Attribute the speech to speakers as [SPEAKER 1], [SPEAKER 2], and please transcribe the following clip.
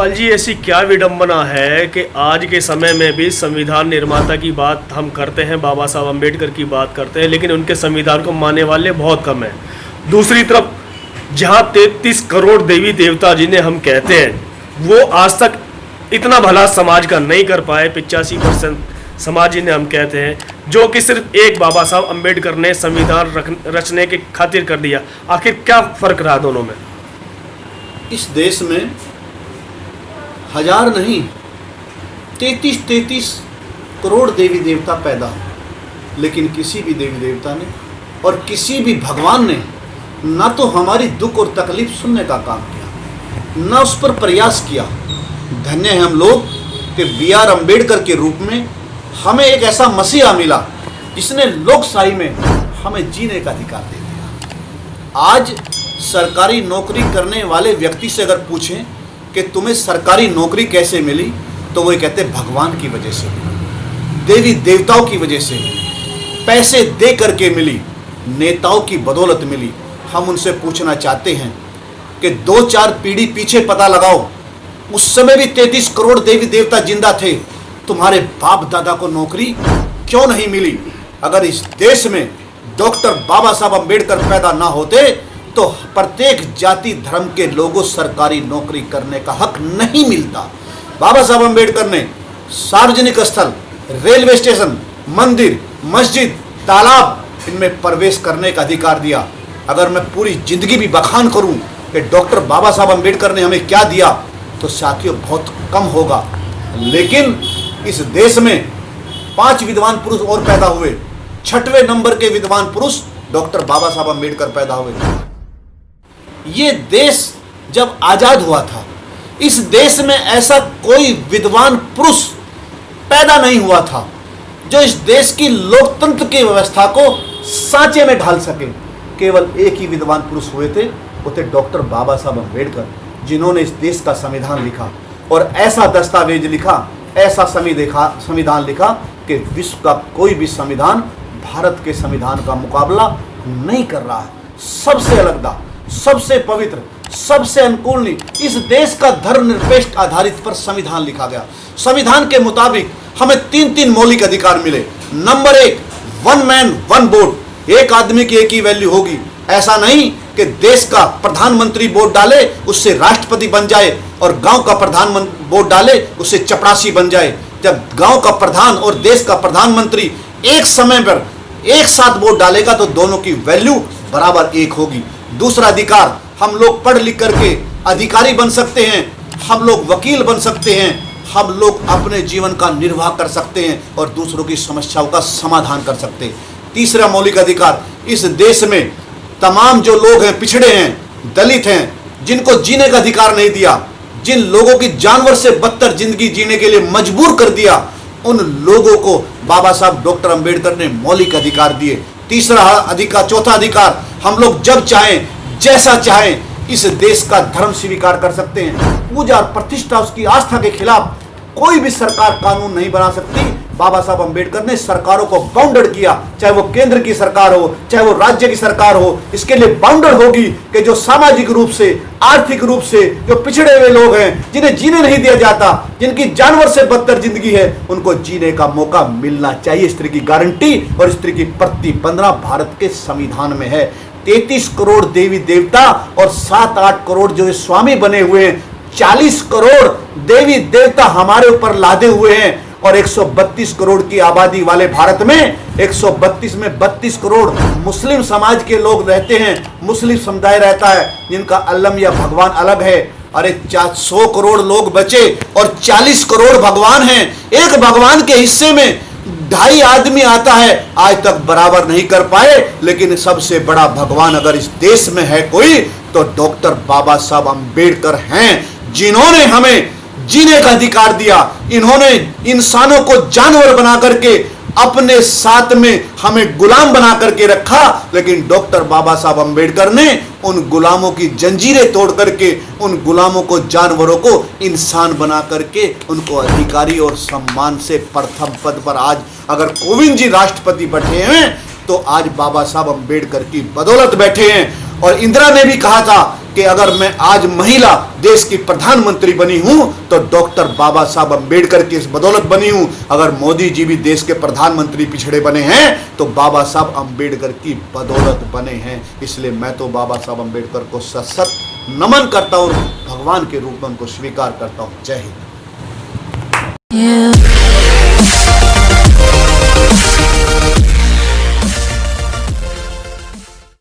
[SPEAKER 1] लोकपाल जी, ऐसी क्या विडंबना है कि आज के समय में भी संविधान निर्माता की बात हम करते हैं, बाबा साहब अम्बेडकर की बात करते हैं, लेकिन उनके संविधान को मानने वाले बहुत कम हैं। दूसरी तरफ जहां 33 करोड़ देवी देवता जिन्हें हम कहते हैं, वो आज तक इतना भला समाज का नहीं कर पाए। 85% समाज जिन्हें हम कहते हैं, जो कि सिर्फ एक बाबा साहब अम्बेडकर ने संविधान रचने के खातिर कर दिया। आखिर क्या फ़र्क रहा दोनों में?
[SPEAKER 2] इस देश में हजार नहीं 33 करोड़ देवी देवता पैदा हुए, लेकिन किसी भी देवी देवता ने और किसी भी भगवान ने ना तो हमारी दुख और तकलीफ सुनने का काम किया, ना उस पर प्रयास किया। धन्य है हम लोग कि B.R. अम्बेडकर के रूप में हमें एक ऐसा मसीहा मिला जिसने लोकशाही में हमें जीने का अधिकार दे दिया। आज सरकारी नौकरी करने वाले व्यक्ति से अगर पूछें कि तुम्हें सरकारी नौकरी कैसे मिली, तो वो कहते भगवान की वजह से मिली, देवी देवताओं की वजह से मिली, पैसे दे करके मिली, नेताओं की बदौलत मिली। हम उनसे पूछना चाहते हैं कि 2-4 पीढ़ी पीछे पता लगाओ, उस समय भी 33 करोड़ देवी देवता जिंदा थे, तुम्हारे बाप दादा को नौकरी क्यों नहीं मिली? अगर इस देश में डॉक्टर बाबा साहब अम्बेडकर पैदा ना होते तो प्रत्येक जाति धर्म के लोगों सरकारी नौकरी करने का हक नहीं मिलता। बाबा साहब अम्बेडकर ने सार्वजनिक स्थल, रेलवे स्टेशन, मंदिर, मस्जिद, तालाब, इनमें प्रवेश करने का अधिकार दिया। अगर मैं पूरी जिंदगी भी बखान करूं कि डॉक्टर बाबा साहब अम्बेडकर ने हमें क्या दिया, तो साथियों बहुत कम होगा। लेकिन इस देश में 5 विद्वान पुरुष और पैदा हुए, 6वें नंबर के विद्वान पुरुष डॉक्टर बाबा साहब अम्बेडकर पैदा हुए। ये देश जब आजाद हुआ था, इस देश में ऐसा कोई विद्वान पुरुष पैदा नहीं हुआ था जो इस देश की लोकतंत्र की व्यवस्था को सांचे में ढाल सके। केवल एक ही विद्वान पुरुष हुए थे, वो थे डॉक्टर बाबा साहब अम्बेडकर, जिन्होंने इस देश का संविधान लिखा और ऐसा दस्तावेज लिखा, ऐसा संविधान लिखा कि विश्व का कोई भी संविधान भारत के संविधान का मुकाबला नहीं कर रहा है। सबसे अलगदा, सबसे पवित्र, सबसे अनुकूल, इस देश का धर्मनिरपेक्ष आधारित पर संविधान लिखा गया। संविधान के मुताबिक हमें 3 मौलिक अधिकार मिले। नंबर 1, 1 मैन 1 वोट, एक आदमी की एक ही वैल्यू होगी। ऐसा नहीं कि देश का प्रधानमंत्री वोट डाले उससे राष्ट्रपति बन जाए और गांव का प्रधानमंत्री वोट डाले उससे चपरासी बन जाए। जब गांव का प्रधान और देश का प्रधानमंत्री एक समय पर एक साथ वोट डालेगा तो दोनों की वैल्यू बराबर एक होगी। दूसरा अधिकार, हम लोग पढ़ लिख करके अधिकारी बन सकते हैं, हम लोग वकील बन सकते हैं, हम लोग अपने जीवन का निर्वाह कर सकते हैं और दूसरों की समस्याओं का समाधान कर सकते हैं। तीसरा मौलिक अधिकार, इस देश में तमाम जो लोग हैं, पिछड़े हैं, दलित हैं, जिनको जीने का अधिकार नहीं दिया, जिन लोगों की जानवर से बदतर जिंदगी जीने के लिए मजबूर कर दिया, उन लोगों को बाबा साहब डॉक्टर अम्बेडकर ने मौलिक अधिकार दिए। चौथा अधिकार, हम लोग जब चाहें, जैसा चाहें इस देश का धर्म स्वीकार कर सकते हैं। पूजा और प्रतिष्ठा, उसकी आस्था के खिलाफ कोई भी सरकार कानून नहीं बना सकती। बाबा साहब अम्बेडकर ने सरकारों को बाउंडेड किया, चाहे वो केंद्र की सरकार हो, चाहे वो राज्य की सरकार हो, इसके लिए बाउंडेड होगी कि जो सामाजिक रूप से, आर्थिक रूप से जो पिछड़े हुए लोग हैं, जिन्हें जीने नहीं दिया जाता, जिनकी जानवर से बदतर जिंदगी है, उनको जीने का मौका मिलना चाहिए। इस तरह की गारंटी और इस तरह की प्रतिबंधना भारत के संविधान में है। 33 करोड़ देवी देवता और 7-8 करोड़ जो स्वामी बने हुए हैं, 40 करोड़ देवी देवता हमारे ऊपर लादे हुए हैं और 132 करोड़ की आबादी वाले भारत में 132 में 32 करोड़ मुस्लिम समाज के लोग रहते हैं, मुस्लिम समुदाय रहता है, जिनका अल्लाह या भगवान अलग है। अरे 100 करोड़ लोग बचे और 40 करोड़ भगवान हैं। एक भगवान के हिस्से में 2.5 आदमी आता है, आज तक बराबर नहीं कर पाए। लेकिन सबसे बड़ा भगवान अगर इस देश में है कोई, तो डॉक्टर बाबा साहब अम्बेडकर हैं, जिन्होंने हमें जीने का अधिकार दिया। इन्होंने इंसानों को जानवर बना करके अपने साथ में हमें गुलाम बना करके रखा, लेकिन डॉक्टर बाबा साहब अम्बेडकर ने उन गुलामों की जंजीरें तोड़ करके, उन गुलामों को, जानवरों को इंसान बना करके उनको अधिकारी और सम्मान से प्रथम पद पर आज अगर कोविंद जी राष्ट्रपति बैठे हैं तो आज बाबा साहब अम्बेडकर की बदौलत बैठे हैं। और इंदिरा ने भी कहा था कि अगर मैं आज महिला देश की प्रधानमंत्री बनी हूं तो डॉक्टर बाबा साहब अंबेडकर की इस बदौलत बनी हूं। अगर मोदी जी भी देश के प्रधानमंत्री पिछड़े बने हैं तो बाबा साहब अंबेडकर की बदौलत बने हैं। इसलिए मैं तो बाबा साहब अंबेडकर को सत सत नमन करता हूं और भगवान के रूप में उनको स्वीकार करता हूं। जय हिंद।